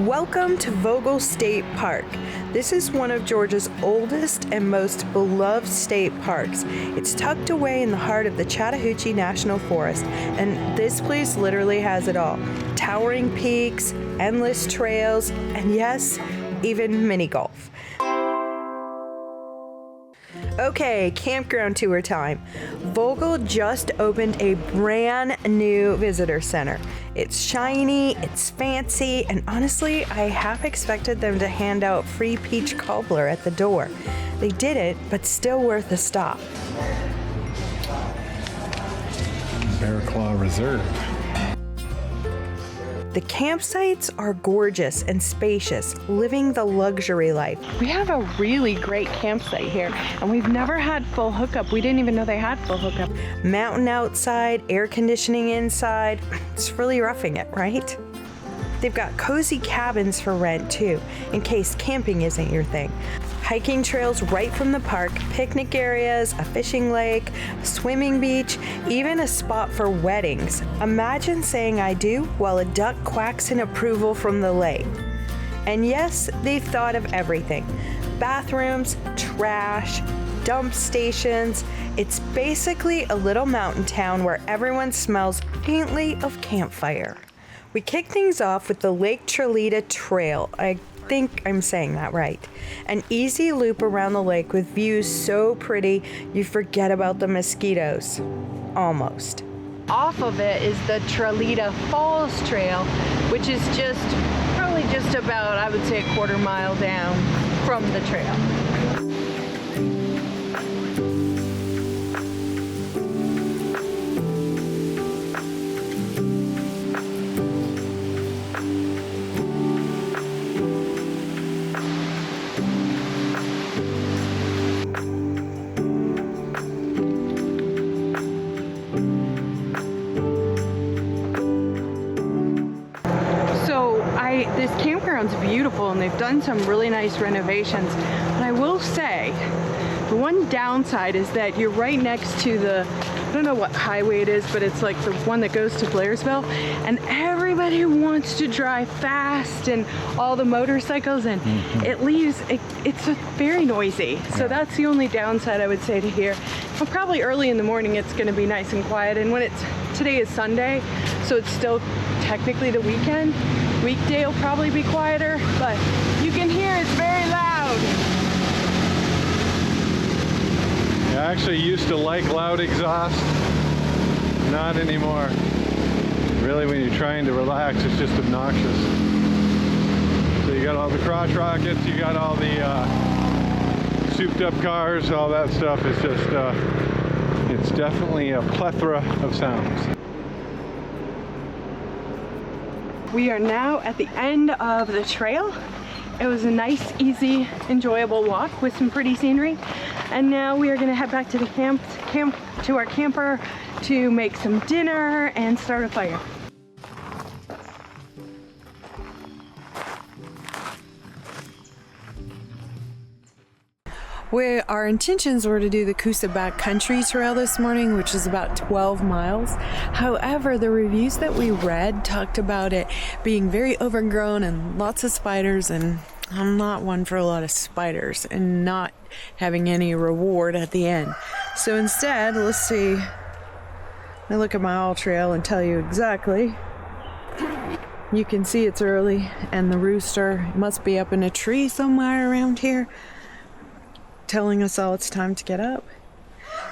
Welcome to Vogel State Park. This is one of Georgia's oldest and most beloved state parks. It's tucked away in the heart of the Chattahoochee National Forest, and this place literally has it all. Towering peaks, endless trails, and yes, even mini golf. Okay, campground tour time. Vogel just opened a brand new visitor center. It's shiny, it's fancy, and honestly, I half expected them to hand out free peach cobbler at the door. They didn't, but still worth a stop. Bear Claw Reserve. The campsites are gorgeous and spacious, living the luxury life. We have a really great campsite here, and we've never had full hookup. We didn't even know they had full hookup. Mountain outside, air conditioning inside. It's really roughing it, right? They've got cozy cabins for rent too, in case camping isn't your thing. Hiking trails right from the park, picnic areas, a fishing lake, a swimming beach, even a spot for weddings. Imagine saying I do while a duck quacks in approval from the lake. And yes, they've thought of everything. Bathrooms, trash, dump stations. It's basically a little mountain town where everyone smells faintly of campfire. We kick things off with the Lake Trelita Trail. I think I'm saying that right. An easy loop around the lake with views so pretty you forget about the mosquitoes. Almost. Off of it is the Trelita Falls Trail, which is probably just about, I would say, a quarter mile down from the trail. This campground's beautiful and they've done some really nice renovations, but I will say the one downside is that you're right next to I don't know what highway it is, but it's like the one that goes to Blairsville, and everybody wants to drive fast and all the motorcycles, and it's very noisy. So that's the only downside I would say to here. Well, probably early in the morning it's going to be nice and quiet, and today is Sunday, so it's still technically the weekend. Weekday will probably be quieter, but you can hear it's very loud. I actually used to like loud exhaust. Not anymore. Really, when you're trying to relax, it's just obnoxious. So you got all the crotch rockets, you got all the souped up cars, all that stuff. It's just, it's definitely a plethora of sounds. We are now at the end of the trail. It was a nice, easy, enjoyable walk with some pretty scenery. And now we are going to head back to the to our camper to make some dinner and start a fire. Our intentions were to do the Coosa Backcountry Trail this morning, which is about 12 miles. However, the reviews that we read talked about it being very overgrown and lots of spiders, and I'm not one for a lot of spiders and not having any reward at the end. So instead, let's see. I look at my all trail and tell you exactly. You can see it's early, and the rooster must be up in a tree somewhere around here, telling us all it's time to get up.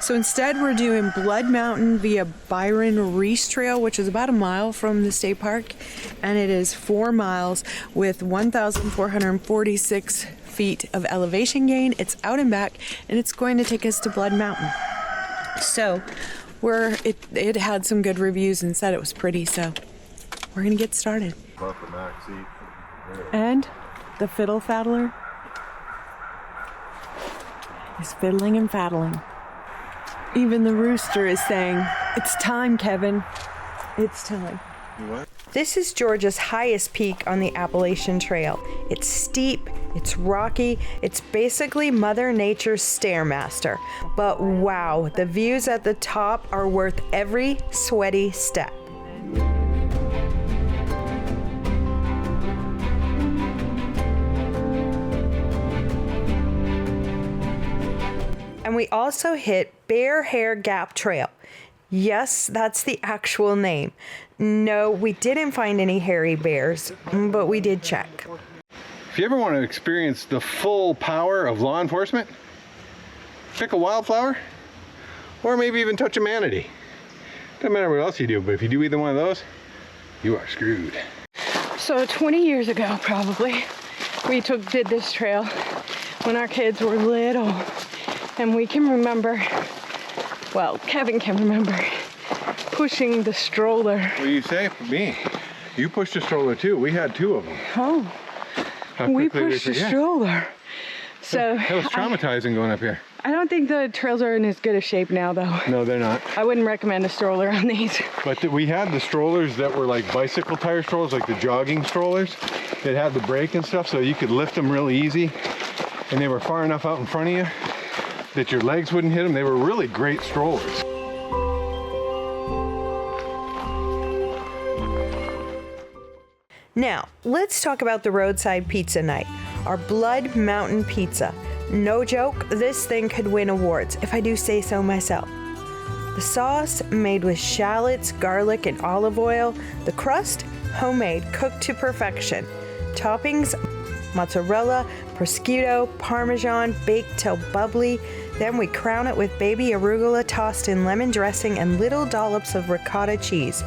So instead we're doing Blood Mountain via Byron Reese Trail, which is about a mile from the state park, and it is 4 miles with 1,446 feet of elevation gain. It's out and back, and it's going to take us to Blood Mountain. So it had some good reviews and said it was pretty, so we're gonna get started. And the fiddle faddler is fiddling and faddling. Even the rooster is saying, "It's time, Kevin. It's time." What? This is Georgia's highest peak on the Appalachian Trail. It's steep, it's rocky, it's basically Mother Nature's Stairmaster. But wow, the views at the top are worth every sweaty step. And we also hit Bear Hair Gap Trail. Yes, that's the actual name. No, we didn't find any hairy bears, but we did check. If you ever want to experience the full power of law enforcement, pick a wildflower, or maybe even touch a manatee. Doesn't matter what else you do, but if you do either one of those, you are screwed. So 20 years ago, probably, we did this trail when our kids were little. And we can remember, well, Kevin can remember, pushing the stroller. What do you say? Me. You pushed a stroller too. We had 2 of them. Oh, we pushed a stroller. So that was traumatizing going up here. I don't think the trails are in as good a shape now, though. No, they're not. I wouldn't recommend a stroller on these. But we had the strollers that were like bicycle tire strollers, like the jogging strollers. That had the brake and stuff, so you could lift them really easy. And they were far enough out in front of you that your legs wouldn't hit them. They were really great strollers. Now, let's talk about the roadside pizza night. Our Blood Mountain Pizza. No joke, this thing could win awards, if I do say so myself. The sauce, made with shallots, garlic, and olive oil. The crust, homemade, cooked to perfection. Toppings, mozzarella, prosciutto, parmesan, baked till bubbly. Then we crown it with baby arugula tossed in lemon dressing and little dollops of ricotta cheese.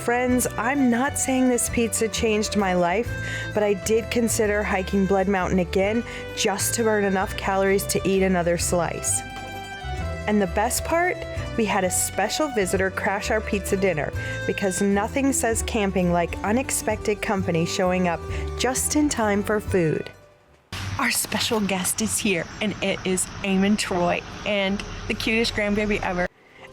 Friends, I'm not saying this pizza changed my life, but I did consider hiking Blood Mountain again just to burn enough calories to eat another slice. And the best part? We had a special visitor crash our pizza dinner because nothing says camping like unexpected company showing up just in time for food. Our special guest is here, and it is Eamon Troy, and the cutest grandbaby ever.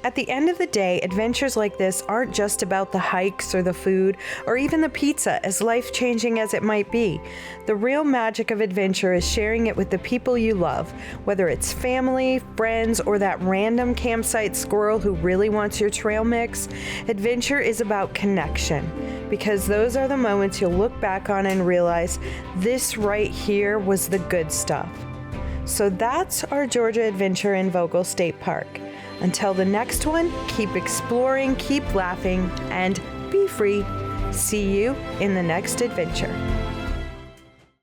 At the end of the day, adventures like this aren't just about the hikes or the food or even the pizza, as life-changing as it might be. The real magic of adventure is sharing it with the people you love, whether it's family, friends, or that random campsite squirrel who really wants your trail mix. Adventure is about connection, because those are the moments you'll look back on and realize this right here was the good stuff. So that's our Georgia adventure in Vogel State Park. Until the next one, keep exploring, keep laughing, and be free. See you in the next adventure.